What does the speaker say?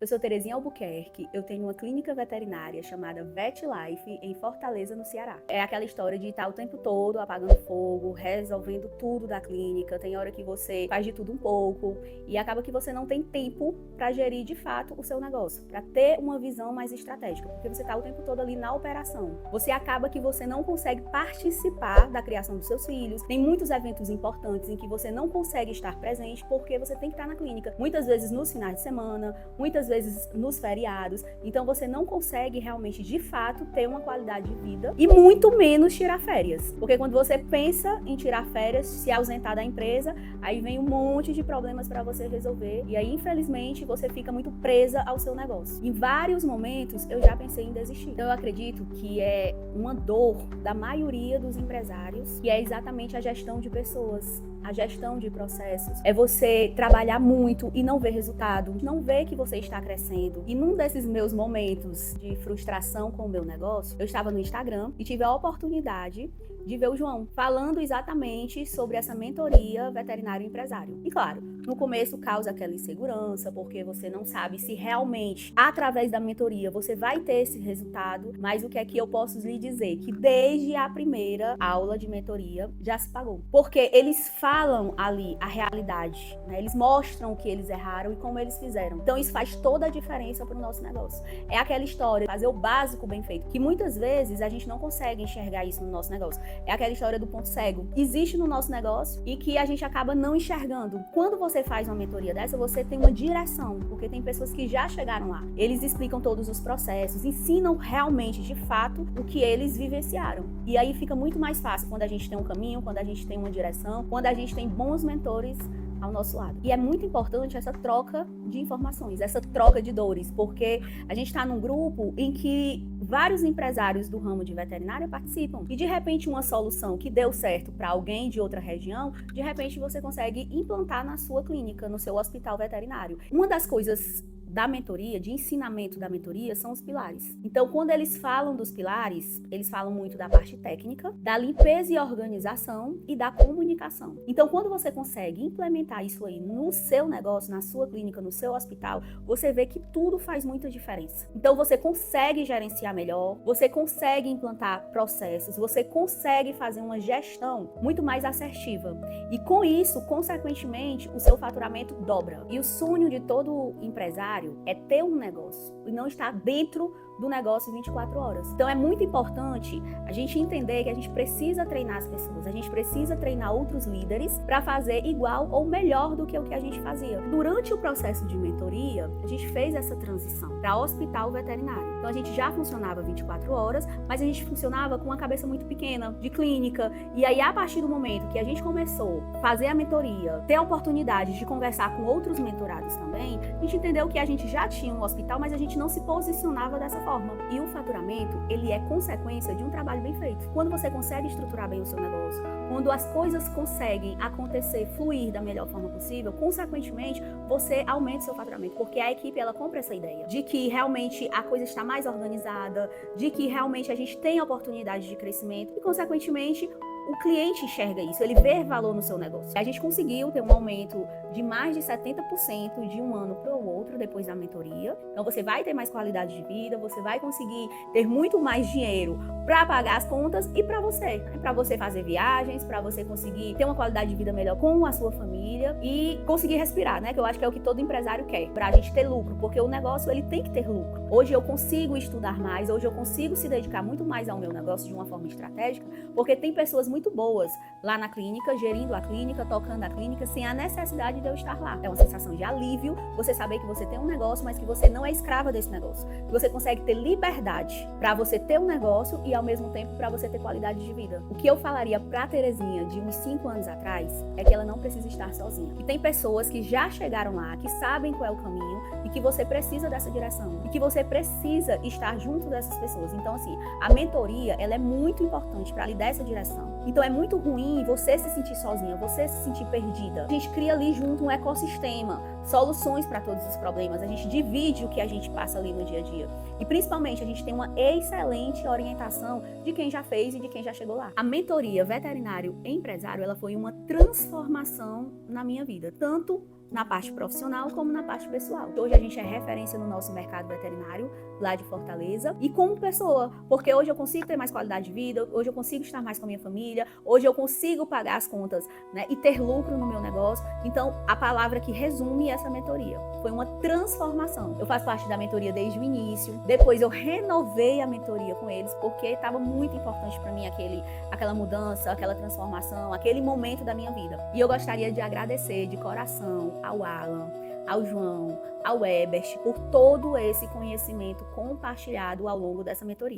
Eu sou Terezinha Albuquerque, eu tenho uma clínica veterinária chamada Vet Life em Fortaleza, no Ceará. É aquela história de estar o tempo todo apagando fogo, resolvendo tudo da clínica. Tem hora que você faz de tudo um pouco e acaba que você não tem tempo para gerir de fato o seu negócio, para ter uma visão mais estratégica, porque você está o tempo todo ali na operação. Você acaba que você não consegue participar da criação dos seus filhos. Tem muitos eventos importantes em que você não consegue estar presente porque você tem que estar na clínica. Muitas vezes nos finais de semana, muitas vezes nos feriados, então você não consegue realmente, de fato, ter uma qualidade de vida e muito menos tirar férias, porque quando você pensa em tirar férias, se ausentar da empresa, aí vem um monte de problemas para você resolver e aí, infelizmente, você fica muito presa ao seu negócio. Em vários momentos, eu já pensei em desistir. Então, eu acredito que é uma dor da maioria dos empresários, que é exatamente a gestão de pessoas, a gestão de processos. É você trabalhar muito e não ver resultado, não ver que você está crescendo. E num desses meus momentos de frustração com o meu negócio, eu estava no Instagram e tive a oportunidade de ver o João falando exatamente sobre essa mentoria veterinário empresário. E claro, no começo causa aquela insegurança, porque você não sabe se realmente, através da mentoria, você vai ter esse resultado, mas o que é que eu posso lhe dizer? Que desde a primeira aula de mentoria já se pagou. Porque eles falam ali a realidade, né? Eles mostram o que eles erraram e como eles fizeram. Então isso faz toda a diferença para o nosso negócio. É aquela história, fazer o básico bem feito, que muitas vezes a gente não consegue enxergar isso no nosso negócio. É aquela história do ponto cego. Existe no nosso negócio e que a gente acaba não enxergando. Quando você faz uma mentoria dessa, você tem uma direção, porque tem pessoas que já chegaram lá. Eles explicam todos os processos, ensinam realmente, de fato, o que eles vivenciaram. E aí fica muito mais fácil quando a gente tem um caminho, quando a gente tem uma direção, quando a gente tem bons mentores ao nosso lado. E é muito importante essa troca de informações, essa troca de dores, porque a gente está num grupo em que vários empresários do ramo de veterinária participam. E de repente uma solução que deu certo para alguém de outra região, de repente você consegue implantar na sua clínica, no seu hospital veterinário. Uma das coisas da mentoria, de ensinamento da mentoria, são os pilares. Então, quando eles falam dos pilares, eles falam muito da parte técnica, da limpeza e organização e da comunicação. Então, quando você consegue implementar isso aí no seu negócio, na sua clínica, no seu hospital, você vê que tudo faz muita diferença. Então, você consegue gerenciar melhor, você consegue implantar processos, você consegue fazer uma gestão muito mais assertiva. E com isso, consequentemente, o seu faturamento dobra. E o sonho de todo empresário é ter um negócio e não estar dentro do negócio 24 horas. Então é muito importante a gente entender que a gente precisa treinar as pessoas, a gente precisa treinar outros líderes para fazer igual ou melhor do que o que a gente fazia. Durante o processo de mentoria, a gente fez essa transição para hospital veterinário. Então a gente já funcionava 24 horas, mas a gente funcionava com uma cabeça muito pequena, de clínica. E aí, a partir do momento que a gente começou a fazer a mentoria, ter a oportunidade de conversar com outros mentorados também, a gente entendeu que a gente já tinha um hospital, mas a gente não se posicionava dessa forma. E o faturamento, ele é consequência de um trabalho bem feito. Quando você consegue estruturar bem o seu negócio, quando as coisas conseguem acontecer, fluir da melhor forma possível, consequentemente, você aumenta o seu faturamento, porque a equipe, ela compra essa ideia de que realmente a coisa está mais organizada, de que realmente a gente tem oportunidade de crescimento e, consequentemente, o cliente enxerga isso, ele vê valor no seu negócio. A gente conseguiu ter um aumento de mais de 70% de um ano para o outro depois da mentoria. Então você vai ter mais qualidade de vida, você vai conseguir ter muito mais dinheiro para pagar as contas e para você, né? Para você fazer viagens, para você conseguir ter uma qualidade de vida melhor com a sua família e conseguir respirar, né? Que eu acho que é o que todo empresário quer, para a gente ter lucro, porque o negócio, ele tem que ter lucro. Hoje eu consigo estudar mais, hoje eu consigo se dedicar muito mais ao meu negócio de uma forma estratégica, porque tem pessoas muito boas lá na clínica, gerindo a clínica, tocando a clínica, sem a necessidade de eu estar lá. É uma sensação de alívio, você saber que você tem um negócio, mas que você não é escrava desse negócio. Que você consegue ter liberdade para você ter um negócio e, ao mesmo tempo, para você ter qualidade de vida. O que eu falaria pra Terezinha de uns 5 anos atrás é que ela não precisa estar sozinha. E tem pessoas que já chegaram lá, que sabem qual é o caminho e que você precisa dessa direção. E que você precisa estar junto dessas pessoas. Então, assim, a mentoria, ela é muito importante para lhe dar essa direção. Então é muito ruim você se sentir sozinha, você se sentir perdida. A gente cria ali junto um ecossistema, soluções para todos os problemas. A gente divide o que a gente passa ali no dia a dia. E principalmente a gente tem uma excelente orientação de quem já fez e de quem já chegou lá. A mentoria veterinário empresário, ela foi uma transformação na minha vida, tanto na parte profissional como na parte pessoal. Hoje a gente é referência no nosso mercado veterinário lá de Fortaleza e como pessoa, porque hoje eu consigo ter mais qualidade de vida, hoje eu consigo estar mais com a minha família, hoje eu consigo pagar as contas, né, e ter lucro no meu negócio. Então, a palavra que resume essa mentoria foi uma transformação. Eu faço parte da mentoria desde o início, depois eu renovei a mentoria com eles porque estava muito importante para mim aquela mudança, aquela transformação, aquele momento da minha vida. E eu gostaria de agradecer de coração ao Alan, ao João, ao Ebert, por todo esse conhecimento compartilhado ao longo dessa mentoria.